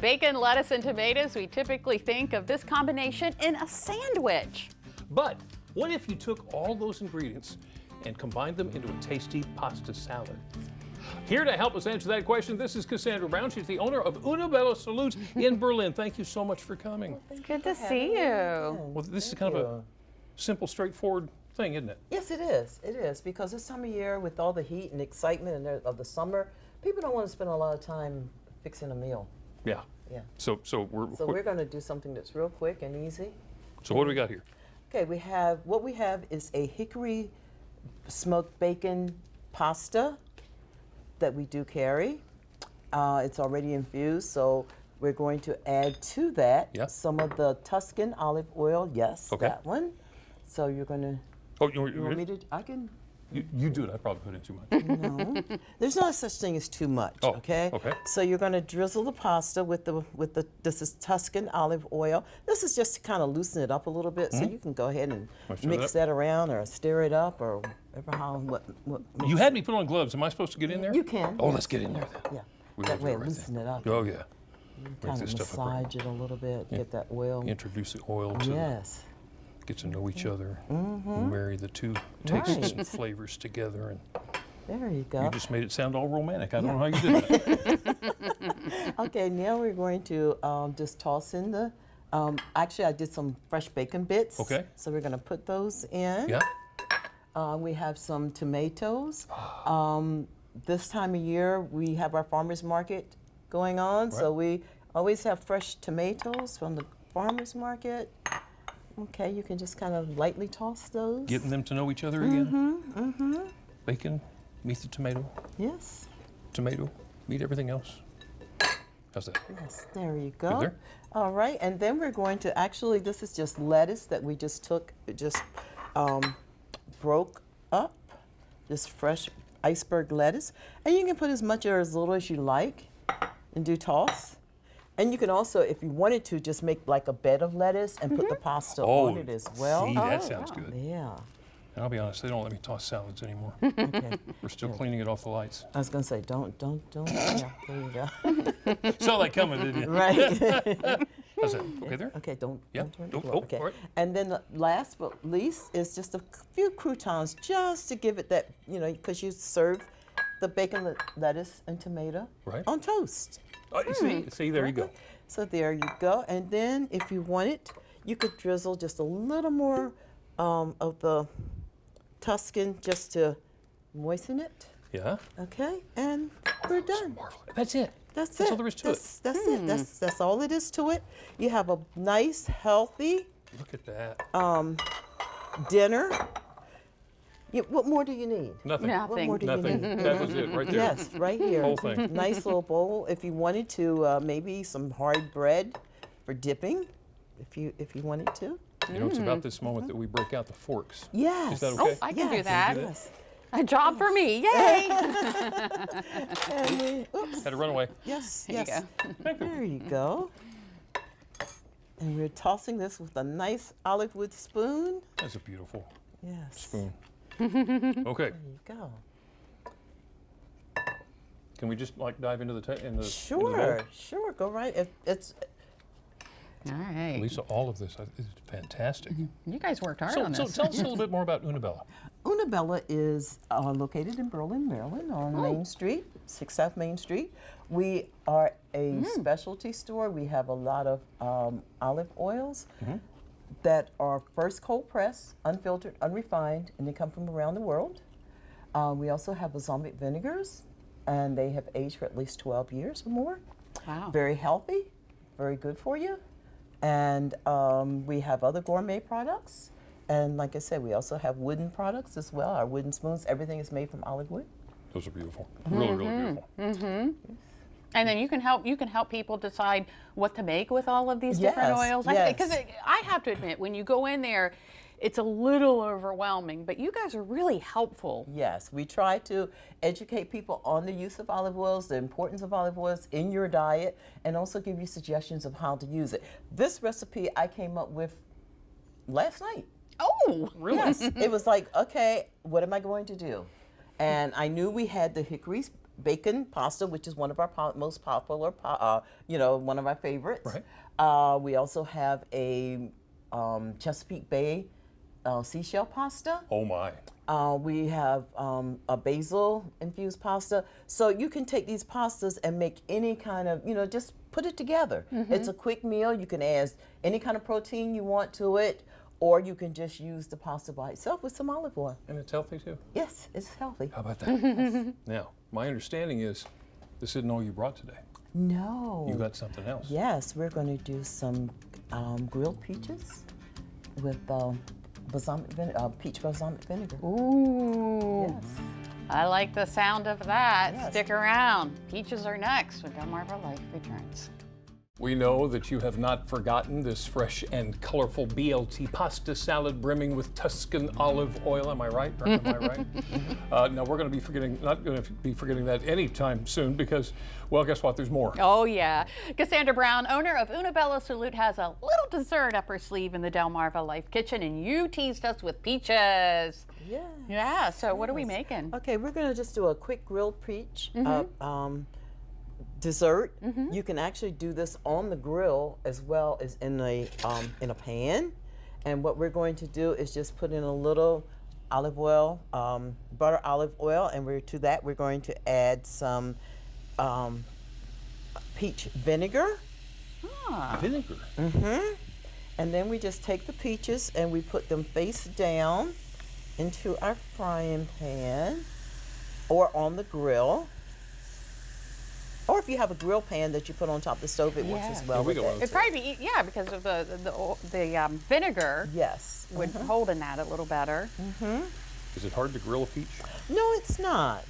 Bacon, lettuce, and tomatoes, we typically think of this combination in a sandwich. But what if you took all those ingredients and combined them into a tasty pasta salad? Here to help us answer that question, this is Cassandra Brown. She's the owner of Una Bella Salute in Berlin. Thank you so much for coming. It's good to see you. Well, this is kind of a simple, straightforward thing, isn't it? Yes, it is. It is, because this time of year, with all the heat and excitement of the summer, people don't want to spend a lot of time fixing a meal. Yeah. Yeah. So we're going to do something that's real quick and easy. So what do we got here? Okay, what we have is a hickory smoked bacon pasta that we do carry. It's already infused, so we're going to add to that some of the Tuscan olive oil. Yes, that one. So you're going to. Oh, you want me to? I can. You do it. I probably put in too much. No, there's no such thing as too much. Oh, okay. Okay. So you're going to drizzle the pasta with the. This is Tuscan olive oil. This is just to kind of loosen it up a little bit, so you can go ahead and mix that around or stir it up or whatever. What you had me put on gloves. Am I supposed to get in there? You can. Oh, let's get in there then. Yeah. That way, loosen it up. Oh yeah. Kind of massage it a little bit. Get that oil. Introduce the oil to. Yes. Get to know each other, marry the two tastes and flavors together, and there you go. You just made it sound all romantic. I don't know how you did that. Okay, now we're going to just toss in the. Actually, I did some fresh bacon bits. Okay. So we're going to put those in. Yeah. We have some tomatoes. This time of year, we have our farmers market going on, so we always have fresh tomatoes from the farmers market. Okay, you can just kind of lightly toss those. Getting them to know each other again. Bacon, meet the tomato. Yes. Tomato, meet everything else. How's that? Yes, there you go. Good there? All right, and then we're going to actually, this is just lettuce that we just took, broke up, just fresh iceberg lettuce. And you can put as much or as little as you like and do toss. And you can also, if you wanted to, just make like a bed of lettuce and put the pasta on it as well. See, that sounds good. Yeah. And I'll be honest, they don't let me toss salads anymore. Okay. We're still cleaning it off the lights. I was going to say, don't. Yeah, there you go. Saw that coming, didn't you? Right. How's that? Okay there? Okay, don't turn it. Okay. All right. And then the last but least is just a few croutons, just to give it that, because you serve the bacon, lettuce, and tomato on toast. Oh, see, there you go. So there you go. And then if you want it, you could drizzle just a little more of the Tuscan just to moisten it. Yeah. Okay, and we're done. That's it. That's all there is to it. That's it. That's all it is to it. You have a nice, healthy. Look at that. Dinner. What more do you need? Nothing. What more do you Nothing. need? That was it right there. Yes, right here. Whole thing. Nice little bowl. If you wanted to, maybe some hard bread for dipping, if you wanted to. You know, it's about this moment that we break out the forks. Yes. Is that okay? Oh, I can do that. Yes. A job for me. Yay! Oops. Had to run away. Yes. There you yes. go. There you go. And we're tossing this with a nice olive wood spoon. That's a beautiful spoon. Okay. There you go. Can we just dive into the Sure. Go right. It's. All right. Lisa, all of this is fantastic. You guys worked hard on this. So tell us a little bit more about Una Bella. Una Bella is located in Berlin, Maryland, on Main Street, 6 South Main Street. We are a specialty store. We have a lot of olive oils that are first cold pressed, unfiltered, unrefined, and they come from around the world. We also have balsamic vinegars, and they have aged for at least 12 years or more. Wow. Very healthy, very good for you. And we have other gourmet products. And like I said, we also have wooden products as well. Our wooden spoons, everything is made from olive wood. Those are beautiful. Really, really beautiful. And then you can help people decide what to make with all of these different oils. Because I have to admit, when you go in there, it's a little overwhelming, but you guys are really helpful. Yes, we try to educate people on the use of olive oils, the importance of olive oils in your diet, and also give you suggestions of how to use it. This recipe I came up with last night. Oh, really? Yes, it was like, okay, what am I going to do? And I knew we had the hickory bacon pasta, which is one of our most popular, one of our favorites. Right. We also have a Chesapeake Bay seashell pasta. Oh my. We have a basil infused pasta. So you can take these pastas and make any kind of, just put it together. It's a quick meal. You can add any kind of protein you want to it, or you can just use the pasta by itself with some olive oil. And it's healthy too? Yes, it's healthy. How about that? Yes. Now, my understanding is this isn't all you brought today. No. You got something else. Yes, we're going to do some grilled peaches with peach balsamic vinegar. Ooh. Yes. I like the sound of that. Yes. Stick around. Peaches are next when DelmarvaLife returns. We know that you have not forgotten this fresh and colorful BLT pasta salad brimming with Tuscan olive oil. Am I right? Am I right? No, we're going to be not going to be forgetting that anytime soon because, well, guess what? There's more. Oh, yeah. Cassandra Brown, owner of Una Bella Salute, has a little dessert up her sleeve in the Delmarva Life kitchen, and you teased us with peaches. Yeah. Yeah, so what are we making? Okay, we're going to just do a quick grilled peach dessert. You can actually do this on the grill as well as in a pan. And what we're going to do is just put in a little olive oil, butter olive oil, and we're going to add some peach vinegar. Vinegar? And then we just take the peaches and we put them face down into our frying pan or on the grill. Or if you have a grill pan that you put on top of the stove, it works as well. It'd probably be, because of the vinegar. Yes. Would hold in that a little better. Is it hard to grill a peach? No, it's not.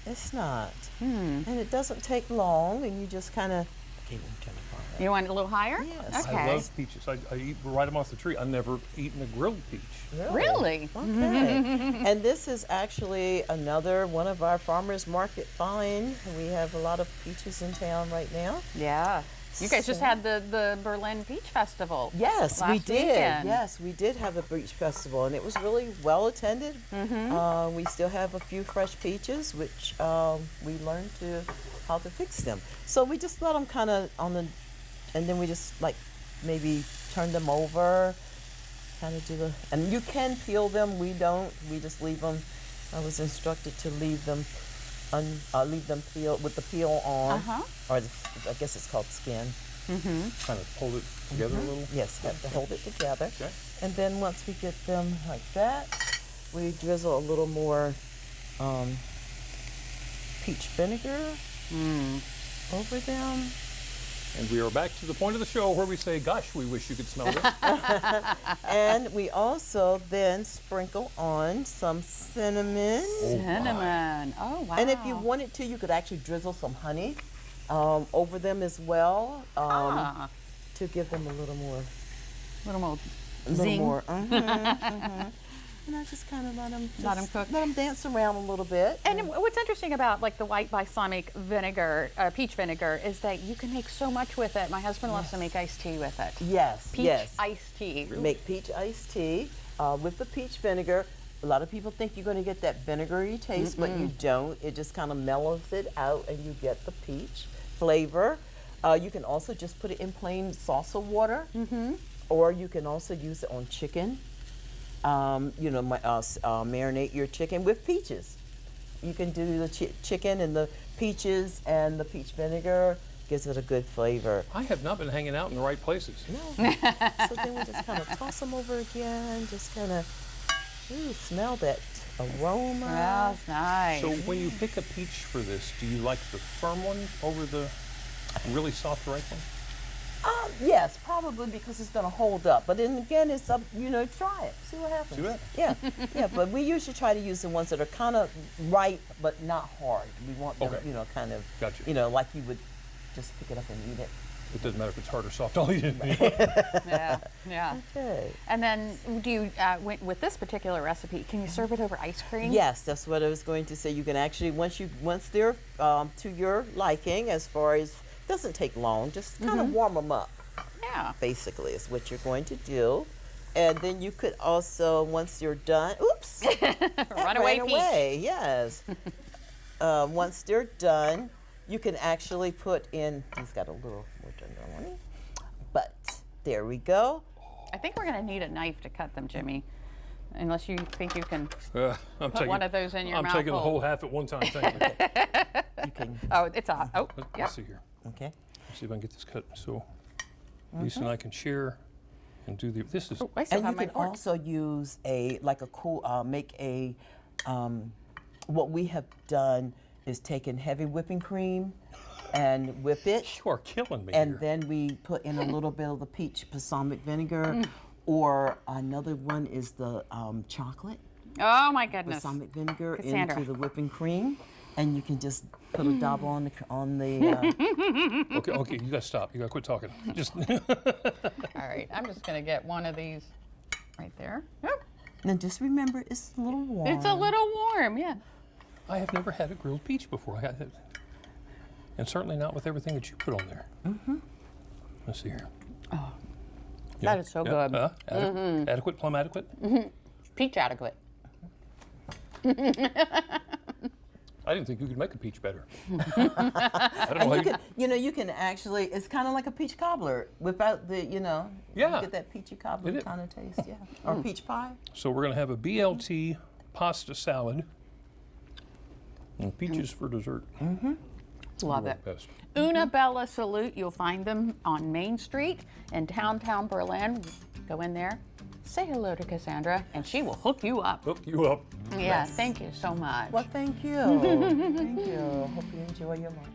It's not. And it doesn't take long, and you just kind of. Okay, let me turn the fire up. You want it a little higher? Yes. Okay. I love peaches. I eat right them off the tree. I've never eaten a grilled peach. Really? Okay. And this is actually another one of our farmers market find. We have a lot of peaches in town right now. Yeah. You guys just had the Berlin Peach Festival. Yes, we last did. weekend. Yes, we did have a peach festival, and it was really well attended. We still have a few fresh peaches, which we learned how to fix them. So we just let them kind of and then we just maybe turn them over, kind of and you can peel them. We don't. We just leave them. I was instructed to leave them peeled with the peel on, or I guess it's called skin. Kind of hold it together a little? Yes, have to hold it together. Okay. And then once we get them like that, we drizzle a little more peach vinegar over them. And we are back to the point of the show where we say, gosh, we wish you could smell this. And we also then sprinkle on some cinnamon. Cinnamon. Oh, wow. And if you wanted to, you could actually drizzle some honey over them as well to give them a little more. Zing. And I just kind of let them cook. Let them dance around a little bit. And what's interesting about the white balsamic vinegar, peach vinegar, is that you can make so much with it. My husband loves to make iced tea with it. Yes, Peach yes. iced tea. Really? Make peach iced tea with the peach vinegar. A lot of people think you're going to get that vinegary taste, but you don't. It just kind of mellows it out, and you get the peach flavor. You can also just put it in plain salsa water, or you can also use it on chicken. Marinate your chicken with peaches. You can do the chicken and the peaches and the peach vinegar. Gives it a good flavor. I have not been hanging out in the right places. No. So then we just kind of toss them over again. Just kind of smell that aroma. Smells nice. So when you pick a peach for this, do you like the firm one over the really soft ripe one? Yes, probably because it's going to hold up. But then again, it's up, try it. See what happens. See what? Yeah, yeah. But we usually try to use the ones that are kind of ripe but not hard. We want them, kind of, Gotcha. Like you would just pick it up and eat it. It doesn't matter if it's hard or soft. I'll eat it. Yeah. Okay. And then do you, with this particular recipe, can you serve it over ice cream? Yes, that's what I was going to say. You can actually, once they're to your liking, as far as, doesn't take long, just kind of warm them up. Yeah. Basically, is what you're going to do. And then you could also, once you're done, oops, Runaway peach. Yes. once they're done, you can actually put in, he's got a little more tenderloin, but there we go. I think we're going to need a knife to cut them, Jimmy. Unless you think you can I'm put one of those in your mouth. I'm taking the whole half at one time. Thank you. You can, Oh, it's off. Oh, yeah. Let's see here. okay. Let's see if I can get this cut so Lisa and I can share and do the. This is. Oh, I still And you have my can fork. also use make a, what we have done is taken heavy whipping cream and whip it. You are killing me And here. then we put in a little bit of the peach balsamic vinegar, or another one is the chocolate Oh, my goodness. balsamic vinegar Cassandra. into the whipping cream, and you can just put a dab on the. Okay, you gotta stop. You gotta quit talking. Just. All right, I'm just going to get one of these right there. Yep. And just remember, it's a little warm. It's a little warm, yeah. I have never had a grilled peach before. I had it, and certainly not with everything that you put on there. Mm-hmm. Let's see here. Oh, that is so good. Adequate, plum adequate. Peach adequate. I didn't think you could make a peach better. I don't know how You can actually, it's kind of like a peach cobbler without the, Yeah. you get that peachy cobbler It is. kind of taste, yeah. Or peach pie. So we're gonna have a BLT pasta salad and peaches for dessert. Love it. Best. Una Bella Salute, you'll find them on Main Street in downtown Berlin. Go in there, say hello to Cassandra, and she will hook you up. Hook you up. Yeah, thank you so much. Well, thank you. Thank you. Hope you enjoy your lunch.